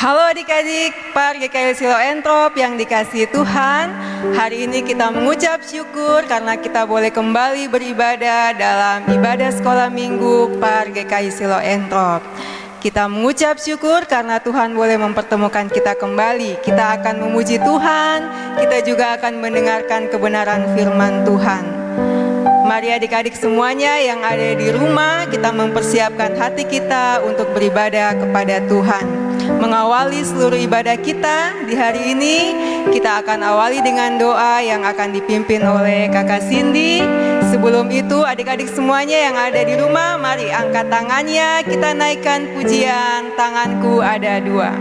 Halo adik-adik, Par GKI Silo Entrop yang dikasihi Tuhan. Hari ini kita mengucap syukur karena kita boleh kembali beribadah dalam ibadah sekolah minggu Par GKI Silo Entrop. Kita mengucap syukur karena Tuhan boleh mempertemukan kita kembali. Kita akan memuji Tuhan, kita juga akan mendengarkan kebenaran firman Tuhan. Mari adik-adik semuanya yang ada di rumah, kita mempersiapkan hati kita untuk beribadah kepada Tuhan. Mengawali seluruh ibadah kita di hari ini, kita akan awali dengan doa yang akan dipimpin oleh Kakak Cindy. Sebelum itu adik-adik semuanya yang ada di rumah, mari angkat tangannya, kita naikkan pujian Tanganku Ada Dua.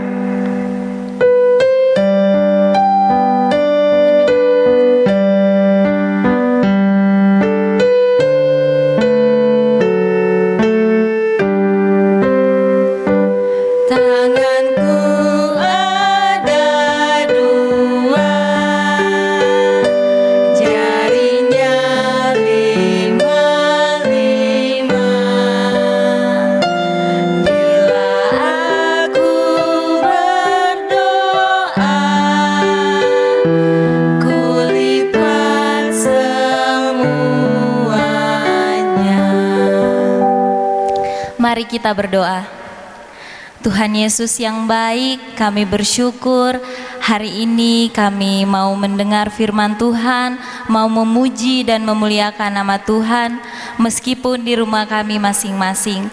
Mari kita berdoa. Tuhan Yesus yang baik, kami bersyukur hari ini kami mau mendengar firman Tuhan, mau memuji dan memuliakan nama Tuhan meskipun di rumah kami masing-masing.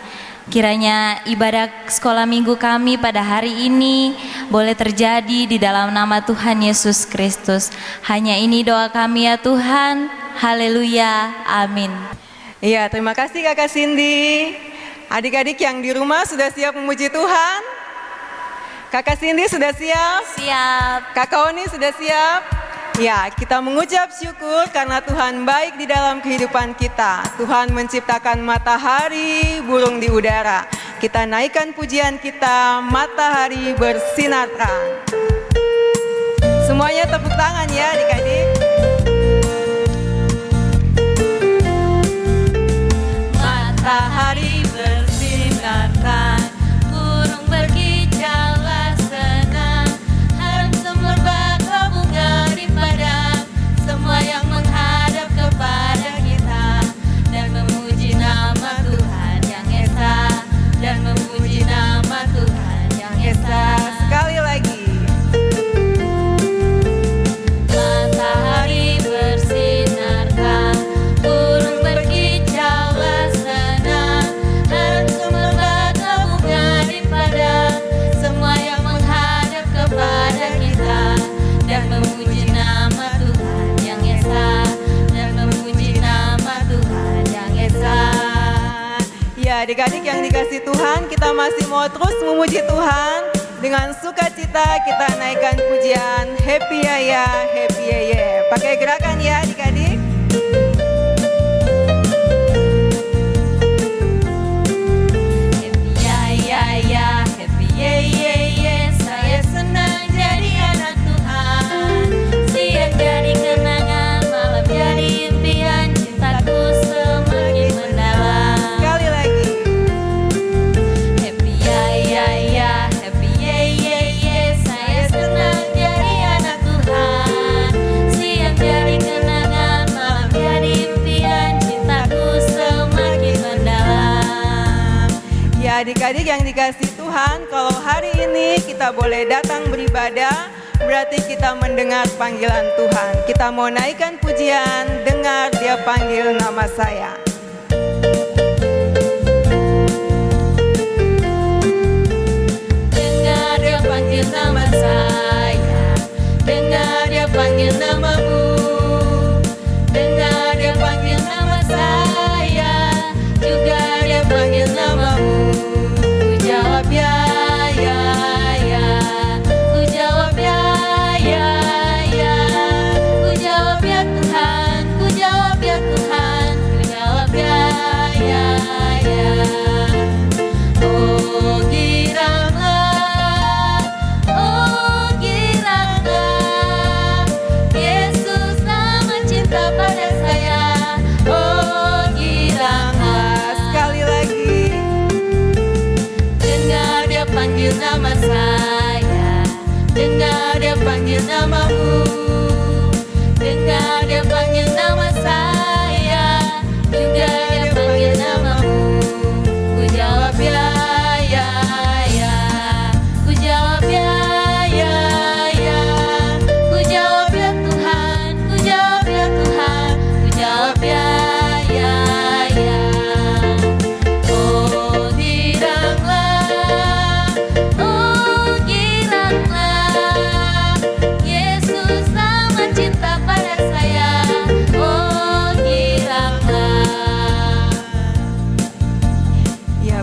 Kiranya ibadah sekolah minggu kami pada hari ini boleh terjadi di dalam nama Tuhan Yesus Kristus. Hanya ini doa kami ya Tuhan. Haleluya. Amin. Iya, terima kasih Kakak Cindy. Adik-adik yang di rumah sudah siap memuji Tuhan? Kakak Cindy sudah siap? Siap. Kakak Oni sudah siap? Ya, kita mengucap syukur karena Tuhan baik di dalam kehidupan kita. Tuhan menciptakan matahari, burung di udara. Kita naikkan pujian kita, matahari bersinar terang. Semuanya tepuk tangan ya adik-adik. Matahari bersinarkan, burung berkicaulah senang, harum semerbak bunga di padang, semua yang menghadap kepada kita dan memuji nama Tuhan yang esa, dan memuji nama Tuhan yang esa. Sekali lagi. Matahari bersinarkan, burung berkicaulah senang, harum semerbak bunga di padang, semua yang menghadap kepada kita dan memuji nama Tuhan yang esa, dan memuji nama Tuhan yang esa. Ya adik-adik yang dikasih Tuhan, kita masih mau terus memuji Tuhan. Dengan sukacita kita naikkan pujian Happy Ya, Happy Ya. Pakai gerakan ya adik-adik. Saya senang jadi anak Tuhan. Siang jadi kenangan, malam jadi impian, cintaku semakin mendalam. Sekali lagi. Happy ya, happy ya. Saya senang jadi anak Tuhan. Siang jadi kenangan, malam jadi impian, cintaku semakin mendalam. Ya adik-adik yang dikasih Tuhan, kalau hari ini kita boleh datang beribadah, berarti kita mendengar panggilan Tuhan. Kita mau naikkan pujian, dengar Dia panggil nama saya. Dengar Dia panggil nama saya, dengar Dia panggil namamu, dengar Dia panggil nama saya, juga Dia panggil namamu. Jawab ya, ku jawab ya, ku jawab ya Tuhan, ku jawab ya Tuhan, ku jawab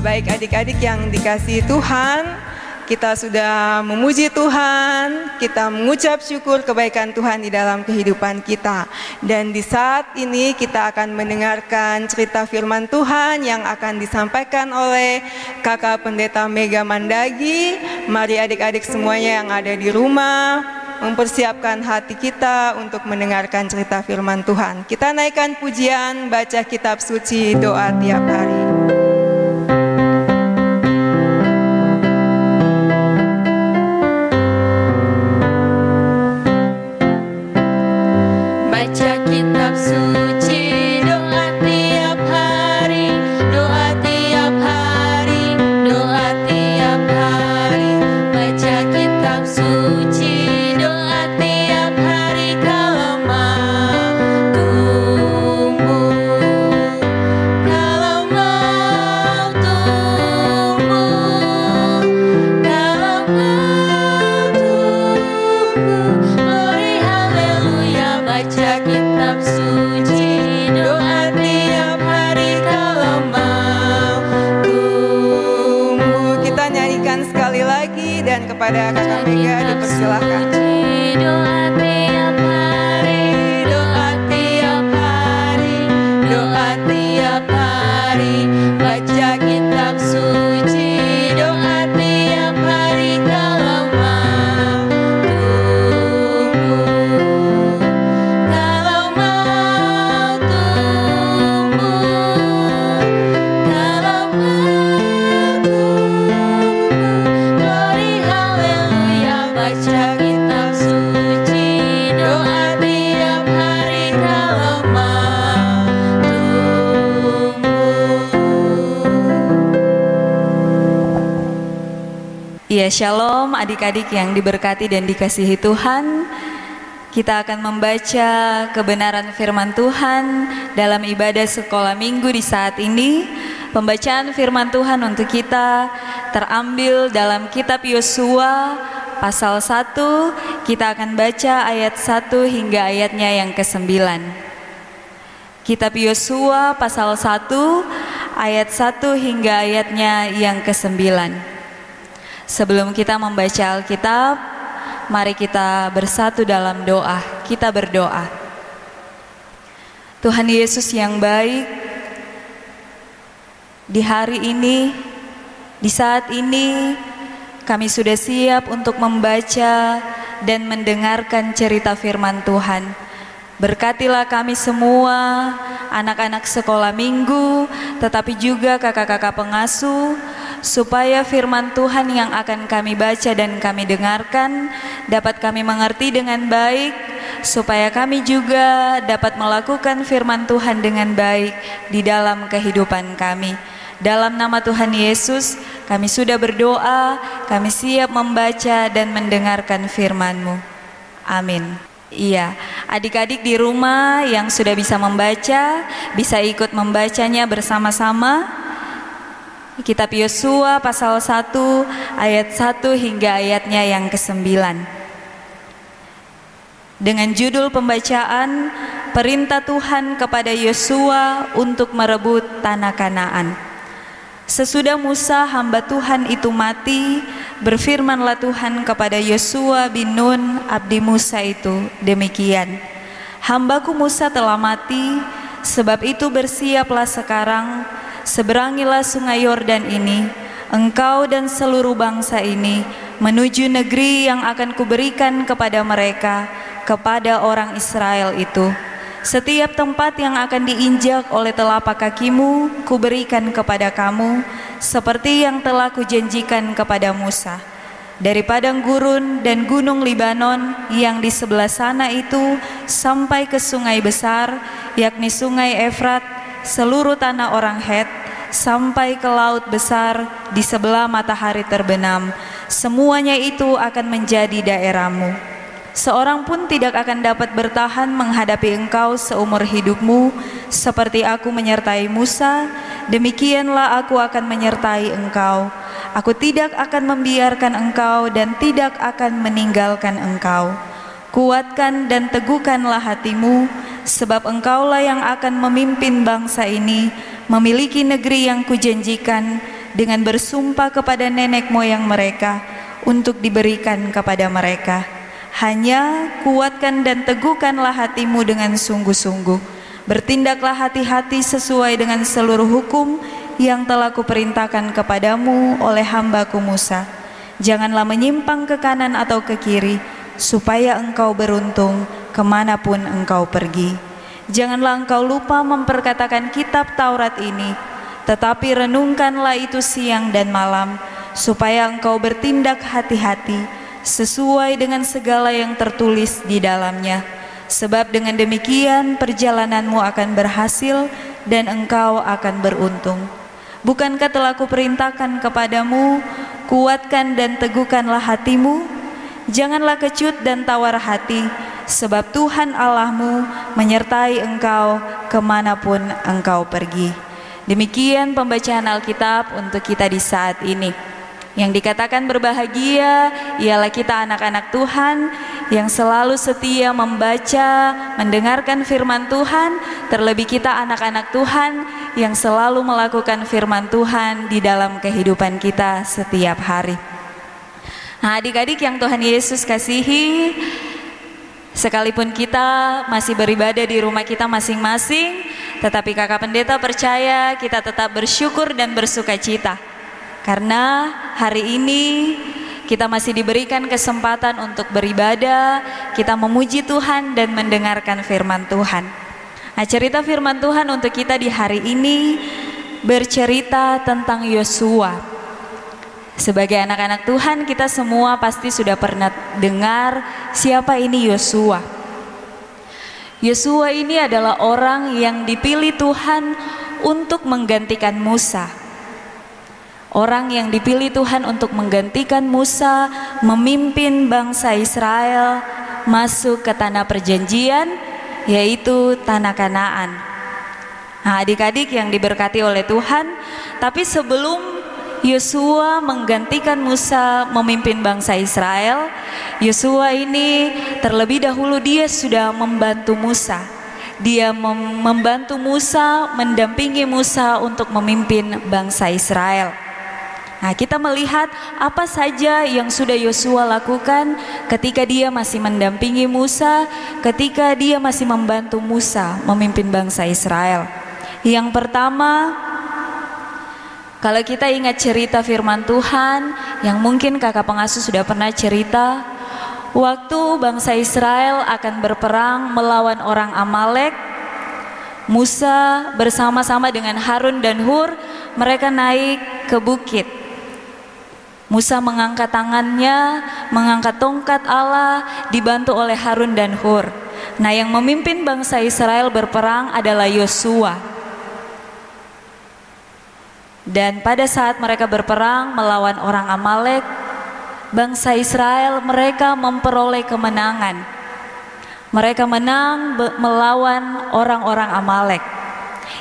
Baik adik-adik yang dikasihi Tuhan, kita sudah memuji Tuhan, kita mengucap syukur kebaikan Tuhan di dalam kehidupan kita. Dan di saat ini kita akan mendengarkan cerita firman Tuhan yang akan disampaikan oleh Kakak Pendeta Mega Mandagi. Mari adik-adik semuanya yang ada di rumah mempersiapkan hati kita untuk mendengarkan cerita firman Tuhan. Kita naikkan pujian, baca kitab suci, doa tiap hari. Kepada Kakak Mega dipersilahkan. Doa tiap hari, doa tiap hari, doa tiap hari, baca kitab suci, doa tiap hari kalau mau tumbuh, kalau mau tumbuh, kalau mau tumbuh, glory haleluya, baca kitab suci, doa tiap hari kalau mau tumbuh. Ya, shalom adik-adik yang diberkati dan dikasihi Tuhan. Kita akan membaca kebenaran firman Tuhan dalam ibadah sekolah minggu di saat ini. Pembacaan firman Tuhan untuk kita terambil dalam kitab Yosua pasal 1. Kita akan baca ayat 1 hingga ayatnya yang ke-9. Kitab Yosua pasal 1 ayat 1 hingga ayatnya yang ke-9. Sebelum kita membaca Alkitab, mari kita bersatu dalam doa. Kita berdoa. Tuhan Yesus yang baik, di hari ini, di saat ini, kami sudah siap untuk membaca dan mendengarkan cerita firman Tuhan. Berkatilah kami semua, anak-anak sekolah minggu, tetapi juga kakak-kakak pengasuh, supaya firman Tuhan yang akan kami baca dan kami dengarkan dapat kami mengerti dengan baik, supaya kami juga dapat melakukan firman Tuhan dengan baik di dalam kehidupan kami. Dalam nama Tuhan Yesus, kami sudah berdoa, kami siap membaca dan mendengarkan firman-Mu. Amin. Iya, adik-adik di rumah yang sudah bisa membaca, bisa ikut membacanya bersama-sama. Kitab Yosua pasal 1 ayat 1 hingga ayatnya yang ke-9. Dengan judul pembacaan, perintah Tuhan kepada Yosua untuk merebut tanah Kanaan. Sesudah Musa hamba Tuhan itu mati, berfirmanlah Tuhan kepada Yosua bin Nun abdi Musa itu demikian. Hambaku Musa telah mati, sebab itu bersiaplah sekarang, seberangilah sungai Yordan ini, engkau dan seluruh bangsa ini, menuju negeri yang akan kuberikan kepada mereka, kepada orang Israel itu. Setiap tempat yang akan diinjak oleh telapak kakimu, kuberikan kepada kamu, seperti yang telah kujanjikan kepada Musa. Dari padang gurun dan gunung Libanon yang di sebelah sana itu, sampai ke sungai besar, yakni sungai Efrat, seluruh tanah orang Het, sampai ke laut besar di sebelah matahari terbenam, semuanya itu akan menjadi daerahmu. Seorang pun tidak akan dapat bertahan menghadapi engkau seumur hidupmu. Seperti aku menyertai Musa, demikianlah aku akan menyertai engkau. Aku tidak akan membiarkan engkau dan tidak akan meninggalkan engkau. Kuatkan dan teguhkanlah hatimu, sebab engkaulah yang akan memimpin bangsa ini, memiliki negeri yang kujanjikan, dengan bersumpah kepada nenek moyang mereka untuk diberikan kepada mereka. Hanya kuatkan dan teguhkanlah hatimu dengan sungguh-sungguh. Bertindaklah hati-hati sesuai dengan seluruh hukum yang telah kuperintahkan kepadamu oleh hambaku Musa. Janganlah menyimpang ke kanan atau ke kiri, supaya engkau beruntung kemanapun engkau pergi. Janganlah engkau lupa memperkatakan kitab Taurat ini, tetapi renungkanlah itu siang dan malam, supaya engkau bertindak hati-hati sesuai dengan segala yang tertulis di dalamnya. Sebab dengan demikian perjalananmu akan berhasil dan engkau akan beruntung. Bukankah telah kuperintahkan kepadamu, kuatkan dan teguhkanlah hatimu? Janganlah kecut dan tawar hati, sebab Tuhan Allahmu menyertai engkau kemanapun engkau pergi. Demikian pembacaan Alkitab untuk kita di saat ini. Yang dikatakan berbahagia ialah kita anak-anak Tuhan yang selalu setia membaca, mendengarkan firman Tuhan, terlebih kita anak-anak Tuhan yang selalu melakukan firman Tuhan di dalam kehidupan kita setiap hari. Nah, adik-adik yang Tuhan Yesus kasihi, sekalipun kita masih beribadah di rumah kita masing-masing, tetapi kakak pendeta percaya kita tetap bersyukur dan bersukacita. Karena hari ini kita masih diberikan kesempatan untuk beribadah, kita memuji Tuhan dan mendengarkan firman Tuhan. Nah, cerita firman Tuhan untuk kita di hari ini bercerita tentang Yosua. Sebagai anak-anak Tuhan, kita semua pasti sudah pernah dengar siapa ini Yosua. Yosua ini adalah orang yang dipilih Tuhan untuk menggantikan Musa. Orang yang dipilih Tuhan untuk menggantikan Musa memimpin bangsa Israel masuk ke tanah perjanjian, yaitu tanah Kanaan. Nah, adik-adik yang diberkati oleh Tuhan, tapi sebelum Yosua menggantikan Musa memimpin bangsa Israel, Yosua ini terlebih dahulu dia sudah membantu Musa. Dia membantu Musa, mendampingi Musa untuk memimpin bangsa Israel. Nah, kita melihat apa saja yang sudah Yosua lakukan ketika dia masih mendampingi Musa, ketika dia masih membantu Musa memimpin bangsa Israel. Yang pertama, kalau kita ingat cerita firman Tuhan yang mungkin kakak pengasuh sudah pernah cerita, waktu bangsa Israel akan berperang melawan orang Amalek, Musa bersama-sama dengan Harun dan Hur, mereka naik ke bukit. Musa mengangkat tangannya, mengangkat tongkat Allah, dibantu oleh Harun dan Hur. Nah, yang memimpin bangsa Israel berperang adalah Yosua. Dan pada saat mereka berperang melawan orang Amalek, bangsa Israel mereka memperoleh kemenangan. Mereka menang melawan orang-orang Amalek.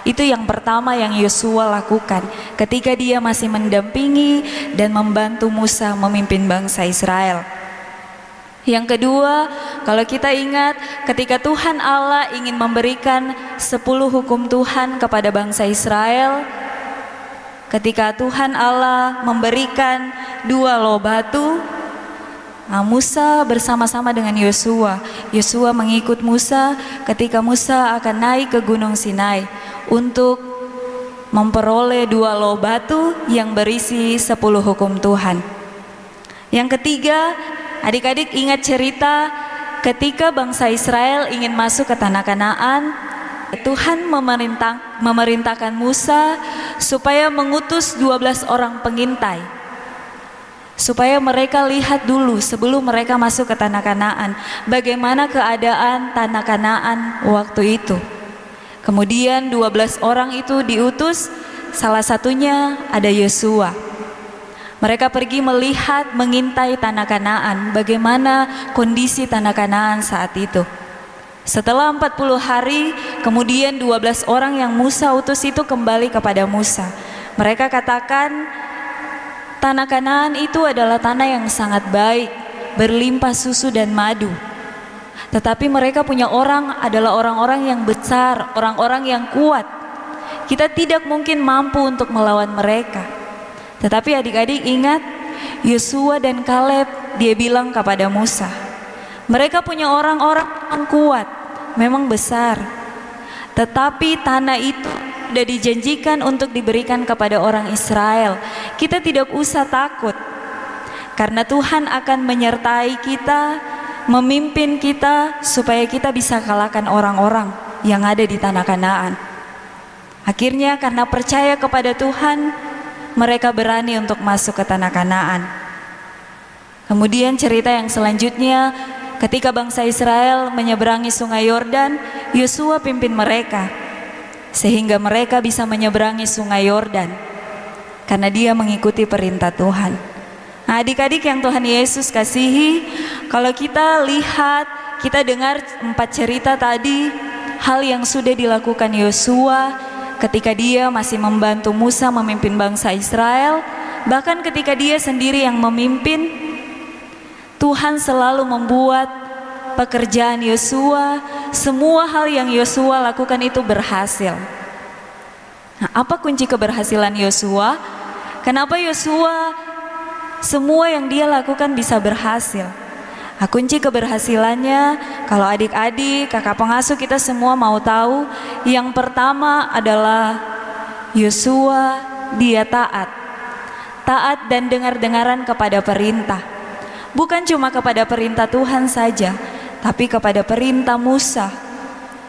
Itu yang pertama yang Yosua lakukan ketika dia masih mendampingi dan membantu Musa memimpin bangsa Israel. Yang kedua, kalau kita ingat ketika Tuhan Allah ingin memberikan 10 hukum Tuhan kepada bangsa Israel, ketika Tuhan Allah memberikan 2 loh batu, Musa bersama-sama dengan Yosua. Yosua mengikut Musa ketika Musa akan naik ke Gunung Sinai untuk memperoleh 2 loh batu yang berisi 10 hukum Tuhan. Yang ketiga, adik-adik ingat cerita ketika bangsa Israel ingin masuk ke tanah Kanaan, Tuhan memerintahkan Musa supaya mengutus 12 orang pengintai, supaya mereka lihat dulu sebelum mereka masuk ke tanah Kanaan bagaimana keadaan tanah Kanaan waktu itu. Kemudian 12 orang itu diutus, salah satunya ada Yosua. Mereka pergi melihat, mengintai tanah Kanaan, bagaimana kondisi tanah Kanaan saat itu. Setelah 40 hari, kemudian 12 orang yang Musa utus itu kembali kepada Musa. Mereka katakan, tanah Kanaan itu adalah tanah yang sangat baik, berlimpah susu dan madu. Tetapi mereka punya orang adalah orang-orang yang besar, orang-orang yang kuat. Kita tidak mungkin mampu untuk melawan mereka. Tetapi adik-adik ingat, Yosua dan Kaleb, dia bilang kepada Musa, mereka punya orang-orang yang kuat, memang besar, tetapi tanah itu sudah dijanjikan untuk diberikan kepada orang Israel. Kita tidak usah takut, karena Tuhan akan menyertai kita, memimpin kita, supaya kita bisa kalahkan orang-orang yang ada di tanah Kanaan. Akhirnya karena percaya kepada Tuhan, mereka berani untuk masuk ke tanah Kanaan. Kemudian cerita yang selanjutnya, ketika bangsa Israel menyeberangi sungai Yordan, Yosua pimpin mereka sehingga mereka bisa menyeberangi sungai Yordan karena dia mengikuti perintah Tuhan. Nah, adik-adik yang Tuhan Yesus kasihi, kalau kita lihat, kita dengar 4 cerita tadi, hal yang sudah dilakukan Yosua ketika dia masih membantu Musa memimpin bangsa Israel, bahkan ketika dia sendiri yang memimpin, Tuhan selalu membuat pekerjaan Yosua, semua hal yang Yosua lakukan itu berhasil. Nah, apa kunci keberhasilan Yosua? Kenapa Yosua semua yang dia lakukan bisa berhasil? Nah, kunci keberhasilannya, kalau adik-adik, kakak pengasuh kita semua mau tahu, yang pertama adalah Yosua dia taat dan dengar-dengaran kepada perintah. Bukan cuma kepada perintah Tuhan saja, tapi kepada perintah Musa.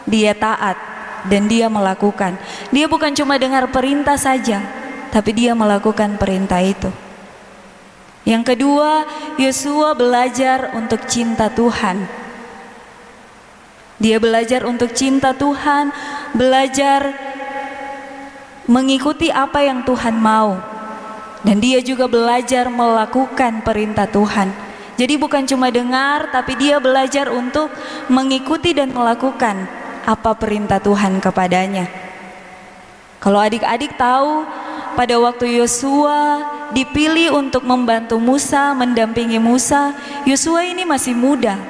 Dia taat dan dia melakukan. Dia bukan cuma dengar perintah saja, tapi dia melakukan perintah itu. Yang kedua, Yosua belajar untuk cinta Tuhan. Dia belajar untuk cinta Tuhan, belajar mengikuti apa yang Tuhan mau. Dan dia juga belajar melakukan perintah Tuhan. Jadi bukan cuma dengar, tapi dia belajar untuk mengikuti dan melakukan apa perintah Tuhan kepadanya. Kalau adik-adik tahu, pada waktu Yosua dipilih untuk membantu Musa, mendampingi Musa, Yosua ini masih muda.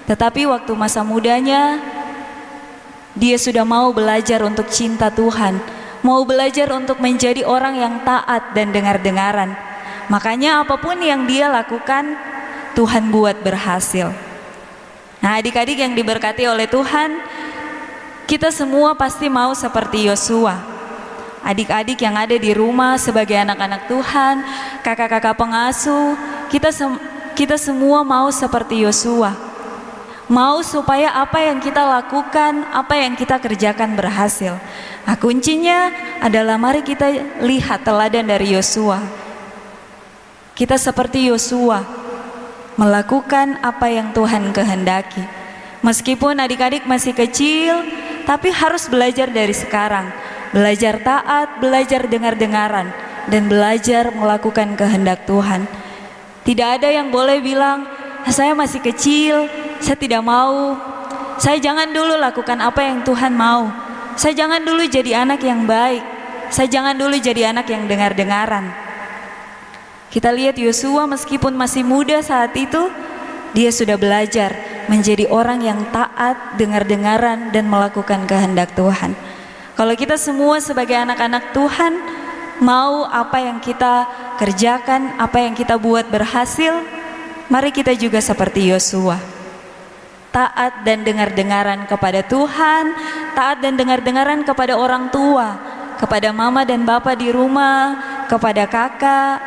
Tetapi waktu masa mudanya, dia sudah mau belajar untuk cinta Tuhan, mau belajar untuk menjadi orang yang taat dan dengar-dengaran. Makanya apapun yang dia lakukan, Tuhan buat berhasil. Nah, adik-adik yang diberkati oleh Tuhan, kita semua pasti mau seperti Yosua. Adik-adik yang ada di rumah sebagai anak-anak Tuhan, kakak-kakak pengasuh, kita semua mau seperti Yosua. Mau supaya apa yang kita lakukan, apa yang kita kerjakan berhasil. Nah, kuncinya adalah mari kita lihat teladan dari Yosua. Kita seperti Yosua, melakukan apa yang Tuhan kehendaki. Meskipun adik-adik masih kecil, tapi harus belajar dari sekarang. Belajar taat, belajar dengar-dengaran, dan belajar melakukan kehendak Tuhan. Tidak ada yang boleh bilang, saya masih kecil, saya tidak mau. Saya jangan dulu lakukan apa yang Tuhan mau. Saya jangan dulu jadi anak yang baik. Saya jangan dulu jadi anak yang dengar-dengaran. Kita lihat Yosua meskipun masih muda saat itu, dia sudah belajar menjadi orang yang taat, dengar-dengaran, dan melakukan kehendak Tuhan. Kalau kita semua sebagai anak-anak Tuhan mau apa yang kita kerjakan, apa yang kita buat berhasil, mari kita juga seperti Yosua. Taat dan dengar-dengaran kepada Tuhan, taat dan dengar-dengaran kepada orang tua, kepada mama dan bapa di rumah, kepada kakak,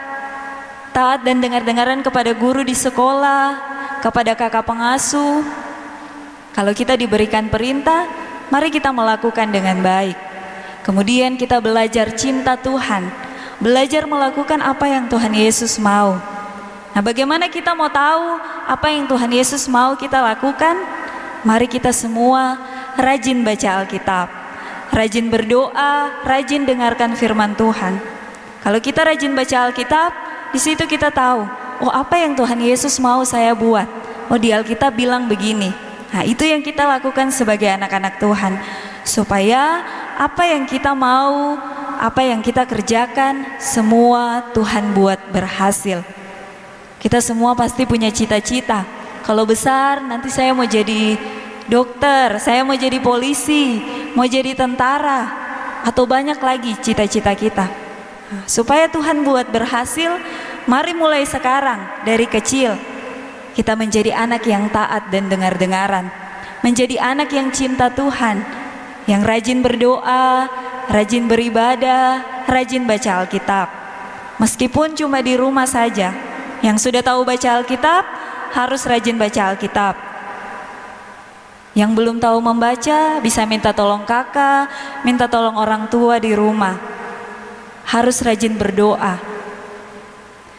taat dan dengar-dengaran kepada guru di sekolah, kepada kakak pengasuh. Kalau kita diberikan perintah, mari kita melakukan dengan baik. Kemudian kita belajar cinta Tuhan, belajar melakukan apa yang Tuhan Yesus mau. Nah, bagaimana kita mau tahu apa yang Tuhan Yesus mau kita lakukan? Mari kita semua rajin baca Alkitab, rajin berdoa, rajin dengarkan firman Tuhan. Kalau kita rajin baca Alkitab, di situ kita tahu, oh apa yang Tuhan Yesus mau saya buat. Oh di Alkitab bilang begini. Nah, itu yang kita lakukan sebagai anak-anak Tuhan, supaya apa yang kita mau, apa yang kita kerjakan, semua Tuhan buat berhasil. Kita semua pasti punya cita-cita. Kalau besar nanti saya mau jadi dokter, saya mau jadi polisi, mau jadi tentara, atau banyak lagi cita-cita kita. Supaya Tuhan buat berhasil, mari mulai sekarang dari kecil kita menjadi anak yang taat dan dengar-dengaran, menjadi anak yang cinta Tuhan, yang rajin berdoa, rajin beribadah, rajin baca Alkitab. Meskipun cuma di rumah saja, yang sudah tahu baca Alkitab harus rajin baca Alkitab. Yang belum tahu membaca bisa minta tolong kakak, minta tolong orang tua di rumah. Harus rajin berdoa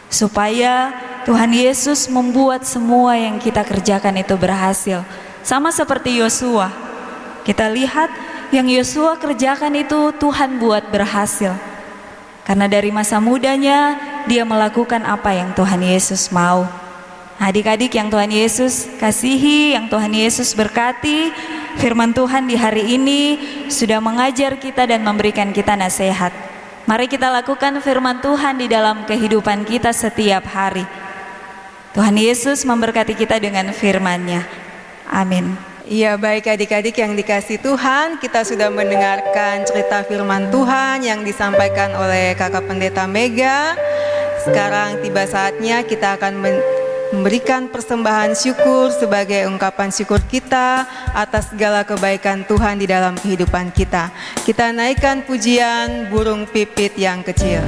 supaya Tuhan Yesus membuat semua yang kita kerjakan itu berhasil. Sama seperti Yosua, kita lihat yang Yosua kerjakan itu Tuhan buat berhasil, karena dari masa mudanya dia melakukan apa yang Tuhan Yesus mau. Adik-adik yang Tuhan Yesus kasihi, yang Tuhan Yesus berkati, firman Tuhan di hari ini sudah mengajar kita dan memberikan kita nasihat. Mari kita lakukan firman Tuhan di dalam kehidupan kita setiap hari. Tuhan Yesus memberkati kita dengan firman-Nya. Amin. Iya, baik adik-adik yang dikasih Tuhan, kita sudah mendengarkan cerita firman Tuhan yang disampaikan oleh Kakak Pendeta Mega. Sekarang tiba saatnya kita akan memberikan persembahan syukur sebagai ungkapan syukur kita atas segala kebaikan Tuhan di dalam kehidupan kita. Kita naikkan pujian burung pipit yang kecil.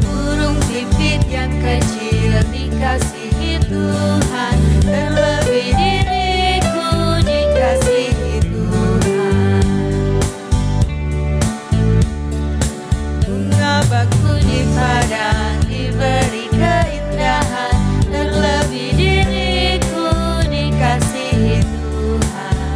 Burung pipit yang kecil dikasihi Tuhan, terlebih diriku dikasihi Tuhan. Bunga bakul di padang diberi keindahan, terlebih diriku dikasihi Tuhan.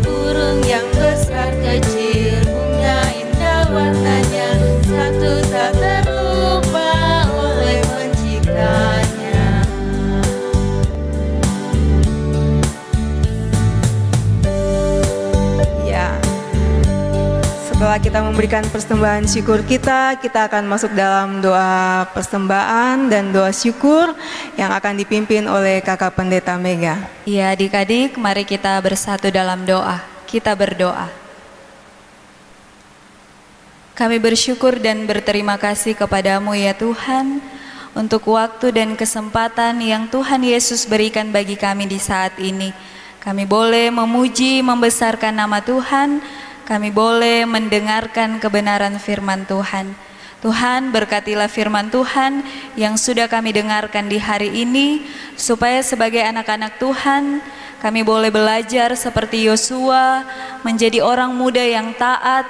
Burung yang besar kecil, bunga indah warnanya, satu tak terlupa oleh penciptanya. Ya, setelah kita memberikan persembahan syukur kita akan masuk dalam doa persembahan dan doa syukur yang akan dipimpin oleh Kakak Pendeta Mega. Ya adik-adik, mari kita bersatu dalam doa. Kita berdoa. Kami bersyukur dan berterima kasih kepadamu ya Tuhan, untuk waktu dan kesempatan yang Tuhan Yesus berikan bagi kami di saat ini. Kami boleh memuji, membesarkan nama Tuhan, kami boleh mendengarkan kebenaran firman Tuhan. Tuhan, berkatilah firman Tuhan yang sudah kami dengarkan di hari ini, supaya sebagai anak-anak Tuhan, kami boleh belajar seperti Yosua, menjadi orang muda yang taat,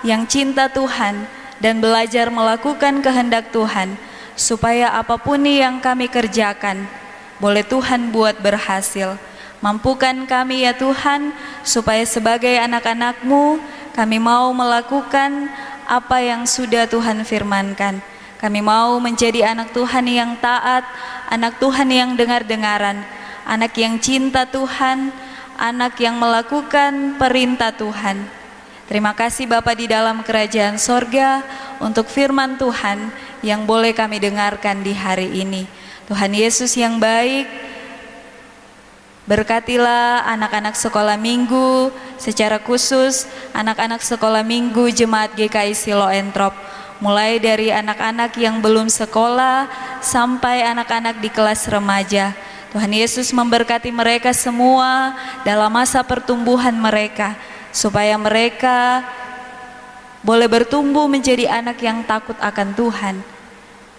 yang cinta Tuhan, dan belajar melakukan kehendak Tuhan, supaya apapun yang kami kerjakan, boleh Tuhan buat berhasil. Mampukan kami ya Tuhan, supaya sebagai anak-anak-Mu, kami mau melakukan apa yang sudah Tuhan firmankan. Kami mau menjadi anak Tuhan yang taat, anak Tuhan yang dengar-dengaran, anak yang cinta Tuhan, anak yang melakukan perintah Tuhan. Terima kasih Bapa di dalam kerajaan sorga untuk firman Tuhan yang boleh kami dengarkan di hari ini. Tuhan Yesus yang baik, berkatilah anak-anak sekolah minggu, secara khusus anak-anak sekolah minggu Jemaat GKI Silo Entrop, mulai dari anak-anak yang belum sekolah sampai anak-anak di kelas remaja. Tuhan Yesus memberkati mereka semua dalam masa pertumbuhan mereka, supaya mereka boleh bertumbuh menjadi anak yang takut akan Tuhan.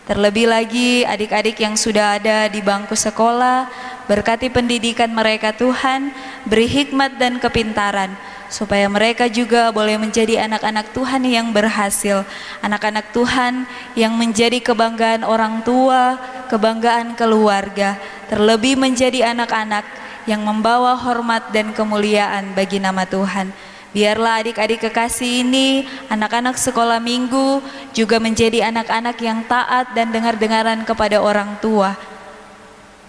Terlebih lagi adik-adik yang sudah ada di bangku sekolah, berkati pendidikan mereka Tuhan, beri hikmat dan kepintaran, supaya mereka juga boleh menjadi anak-anak Tuhan yang berhasil, anak-anak Tuhan yang menjadi kebanggaan orang tua, kebanggaan keluarga, terlebih menjadi anak-anak yang membawa hormat dan kemuliaan bagi nama Tuhan. Biarlah adik-adik kekasih ini, anak-anak sekolah minggu, juga menjadi anak-anak yang taat dan dengar-dengaran kepada orang tua,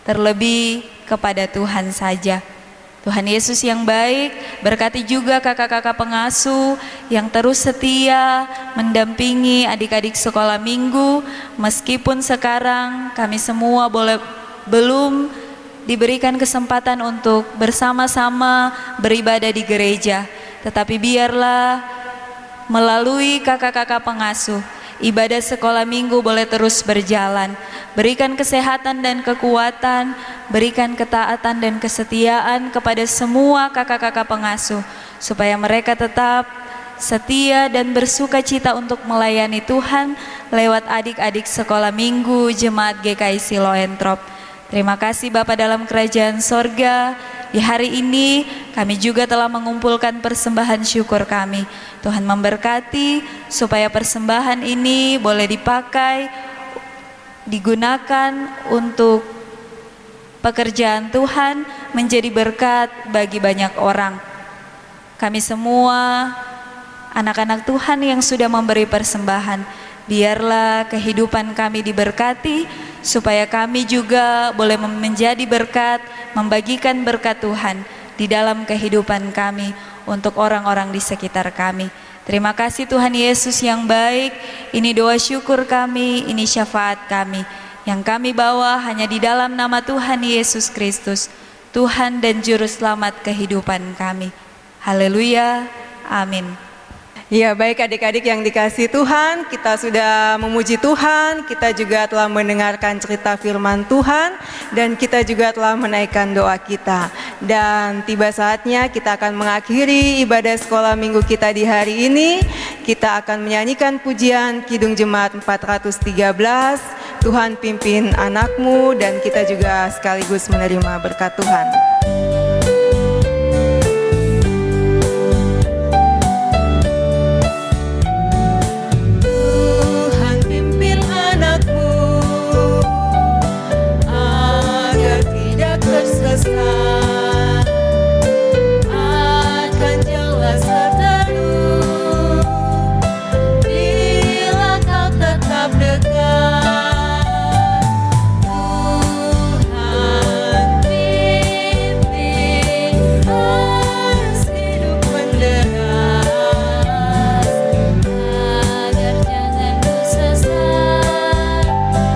terlebih kepada Tuhan saja. Tuhan Yesus yang baik, berkati juga kakak-kakak pengasuh yang terus setia mendampingi adik-adik sekolah minggu, meskipun sekarang kami semua belum diberikan kesempatan untuk bersama-sama beribadah di gereja. Tetapi biarlah melalui kakak-kakak pengasuh, ibadah sekolah minggu boleh terus berjalan. Berikan kesehatan dan kekuatan, berikan ketaatan dan kesetiaan kepada semua kakak-kakak pengasuh, supaya mereka tetap setia dan bersuka cita untuk melayani Tuhan lewat adik-adik sekolah minggu Jemaat GKI Siloentrop. Terima kasih Bapa dalam kerajaan sorga. Di hari ini kami juga telah mengumpulkan persembahan syukur kami. Tuhan memberkati supaya persembahan ini boleh digunakan untuk pekerjaan Tuhan, menjadi berkat bagi banyak orang. Kami semua anak-anak Tuhan yang sudah memberi persembahan, biarlah kehidupan kami diberkati, supaya kami juga boleh menjadi berkat, membagikan berkat Tuhan di dalam kehidupan kami untuk orang-orang di sekitar kami. Terima kasih Tuhan Yesus yang baik. Ini doa syukur kami, ini syafaat kami, yang kami bawa hanya di dalam nama Tuhan Yesus Kristus, Tuhan dan Juru Selamat kehidupan kami. Haleluya, amin. Ya, baik adik-adik yang dikasihi Tuhan, kita sudah memuji Tuhan, kita juga telah mendengarkan cerita firman Tuhan, dan kita juga telah menaikkan doa kita. Dan tiba saatnya kita akan mengakhiri ibadah sekolah minggu kita di hari ini. Kita akan menyanyikan pujian Kidung Jemaat 413, Tuhan pimpin anakmu, dan kita juga sekaligus menerima berkat Tuhan. Akan jelas terus bila kau tetap dekat. Tuhan pimpin harus hidup menderas, agar jangan ku sesat,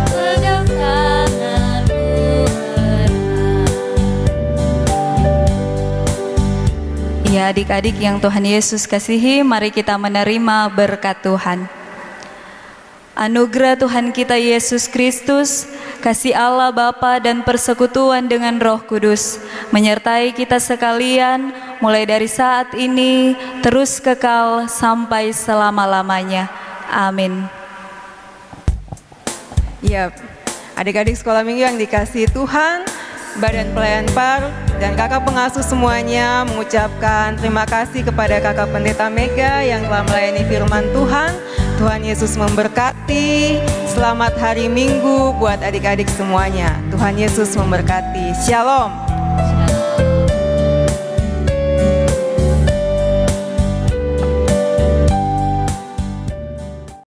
pegang tanganmu erat. Ya, adik-adik yang Tuhan Yesus kasihi, mari kita menerima berkat Tuhan. Anugerah Tuhan kita Yesus Kristus, kasih Allah Bapa dan persekutuan dengan Roh Kudus menyertai kita sekalian mulai dari saat ini terus kekal sampai selama-lamanya. Amin. Ya, adik-adik sekolah minggu yang dikasihi Tuhan, Badan Pelayan PAR dan kakak pengasuh semuanya mengucapkan terima kasih kepada kakak pendeta Mega yang telah melayani firman Tuhan. Tuhan Yesus memberkati. Selamat hari Minggu buat adik-adik semuanya. Tuhan Yesus memberkati. Shalom.